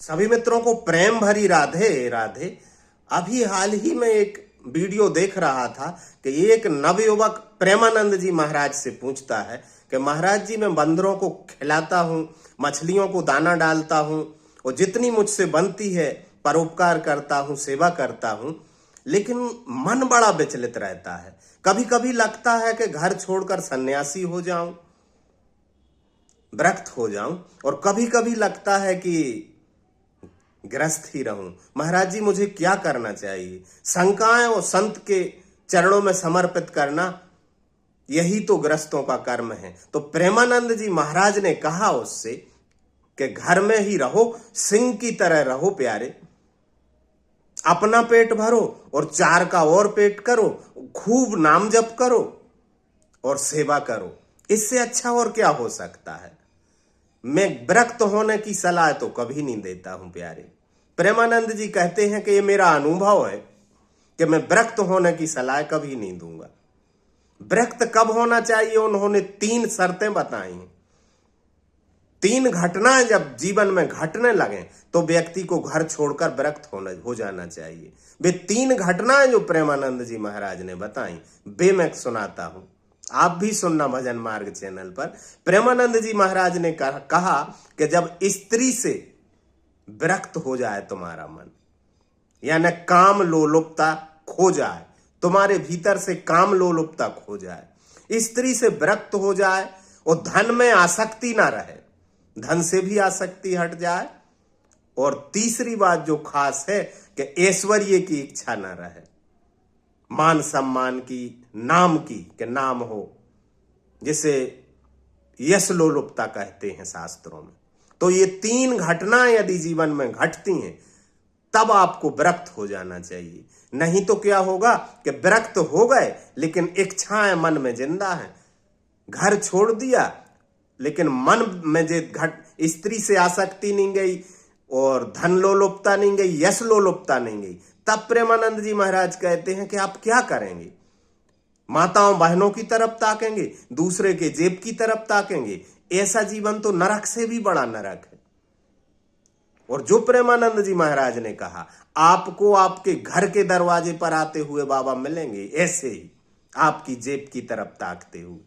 सभी मित्रों को प्रेम भरी राधे राधे। अभी हाल ही में एक वीडियो देख रहा था कि एक नवयुवक प्रेमानंद जी महाराज से पूछता है कि महाराज जी, मैं बंदरों को खिलाता हूँ, मछलियों को दाना डालता हूँ और जितनी मुझसे बनती है परोपकार करता हूँ, सेवा करता हूँ, लेकिन मन बड़ा विचलित रहता है। कभी कभी लगता है कि घर छोड़कर सन्यासी हो जाऊं, व्रत हो जाऊं, और कभी कभी लगता है कि ग्रस्त ही रहूं। महाराज जी, मुझे क्या करना चाहिए? शंकाएं और संत के चरणों में समर्पित करना, यही तो ग्रस्तों का कर्म है। तो प्रेमानंद जी महाराज ने कहा उससे कि घर में ही रहो, सिंह की तरह रहो प्यारे, अपना पेट भरो और चार का और पेट करो, खूब नाम जप करो और सेवा करो। इससे अच्छा और क्या हो सकता है? मैं विरक्त होने की सलाह तो कभी नहीं देता हूं प्यारे। प्रेमानंद जी कहते हैं कि ये मेरा अनुभव है कि मैं विरक्त होने की सलाह कभी नहीं दूंगा। विरक्त कब होना चाहिए, उन्होंने 3 शर्तें बताई हैं। 3 घटनाएं जब जीवन में घटने लगे तो व्यक्ति को घर छोड़कर विरक्त हो जाना चाहिए। वे 3 घटनाएं जो प्रेमानंद जी महाराज ने बताई, वे मैं सुनाता हूं, आप भी सुनना भजन मार्ग चैनल पर। प्रेमानंद जी महाराज ने कहा कि जब स्त्री से विरक्त हो जाए तुम्हारा मन, यानी काम लोलुपता खो जाए, तुम्हारे भीतर से काम लोलुपता खो जाए, स्त्री से विरक्त हो जाए और धन में आसक्ति ना रहे, धन से भी आसक्ति हट जाए, और तीसरी बात जो खास है कि ऐश्वर्य की इच्छा ना रहे, मान सम्मान की, नाम की, कि नाम हो, जिसे यश लोलुपता कहते हैं शास्त्रों में। तो ये 3 घटनाएं यदि जीवन में घटती हैं तब आपको विरक्त हो जाना चाहिए। नहीं तो क्या होगा कि विरक्त हो गए लेकिन इच्छाएं मन में जिंदा हैं, घर छोड़ दिया लेकिन मन में स्त्री से आसक्ति नहीं गई और धन लोलुपता नहीं गई, यश लोलुपता नहीं गई, तब प्रेमानंद जी महाराज कहते हैं कि आप क्या करेंगे? माताओं बहनों की तरफ ताकेंगे, दूसरे के जेब की तरफ ताकेंगे। ऐसा जीवन तो नरक से भी बड़ा नरक है। और जो प्रेमानंद जी महाराज ने कहा, आपको आपके घर के दरवाजे पर आते हुए बाबा मिलेंगे, ऐसे ही आपकी जेब की तरफ ताकते हुए।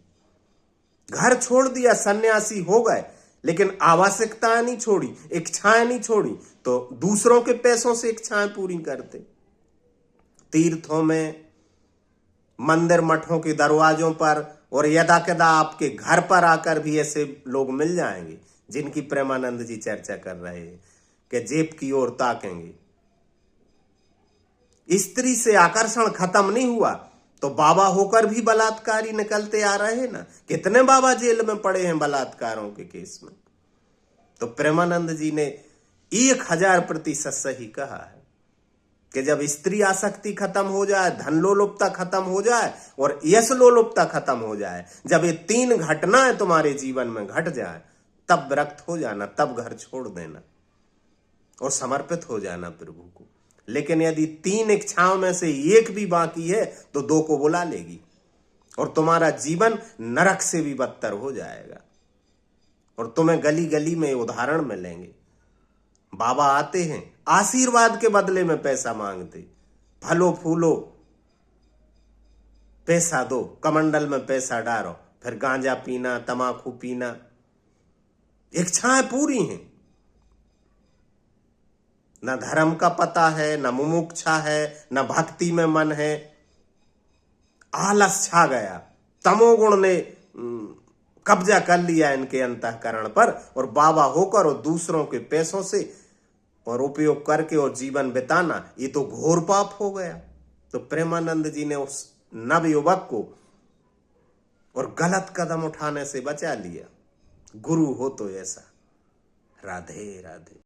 घर छोड़ दिया, सन्यासी हो गए, लेकिन आवश्यकताएं नहीं छोड़ी, इच्छाएं नहीं छोड़ी, तो दूसरों के पैसों से इच्छाएं पूरी करते। तीर्थों में, मंदिर मठों के दरवाजों पर और यदा कदा आपके घर पर आकर भी ऐसे लोग मिल जाएंगे जिनकी प्रेमानंद जी चर्चा कर रहे हैं कि जेब की ओर ताकेंगे। स्त्री से आकर्षण खत्म नहीं हुआ तो बाबा होकर भी बलात्कारी निकलते आ रहे हैं ना। कितने बाबा जेल में पड़े हैं बलात्कारों के केस में। तो प्रेमानंद जी ने 1000% सही कहा है कि जब स्त्री आसक्ति खत्म हो जाए, धन लोलुपता खत्म हो जाए और यश लोलुपता खत्म हो जाए, जब ये 3 घटनाएं तुम्हारे जीवन में घट जाए, तब विरक्त हो जाना, तब घर छोड़ देना और समर्पित हो जाना प्रभु को। लेकिन यदि 3 इच्छाओं में से एक भी बाकी है तो 2 को बुला लेगी और तुम्हारा जीवन नरक से भी बदतर हो जाएगा। और तुम्हें गली गली में उदाहरण मिलेंगे, बाबा आते हैं, आशीर्वाद के बदले में पैसा मांगते, फलो फूलो पैसा दो, कमंडल में पैसा डालो, फिर गांजा पीना, तमाकू पीना। इच्छाएं पूरी हैं, न धर्म का पता है, न मुमुक्षा है, न भक्ति में मन है, आलस छा गया, तमोगुण ने कब्जा कर लिया इनके अंतःकरण पर, और बाबा होकर और दूसरों के पैसों से और उपयोग करके और जीवन बिताना, ये तो घोर पाप हो गया। तो प्रेमानंद जी ने उस नवयुवक को और गलत कदम उठाने से बचा लिया। गुरु हो तो ऐसा। राधे राधे।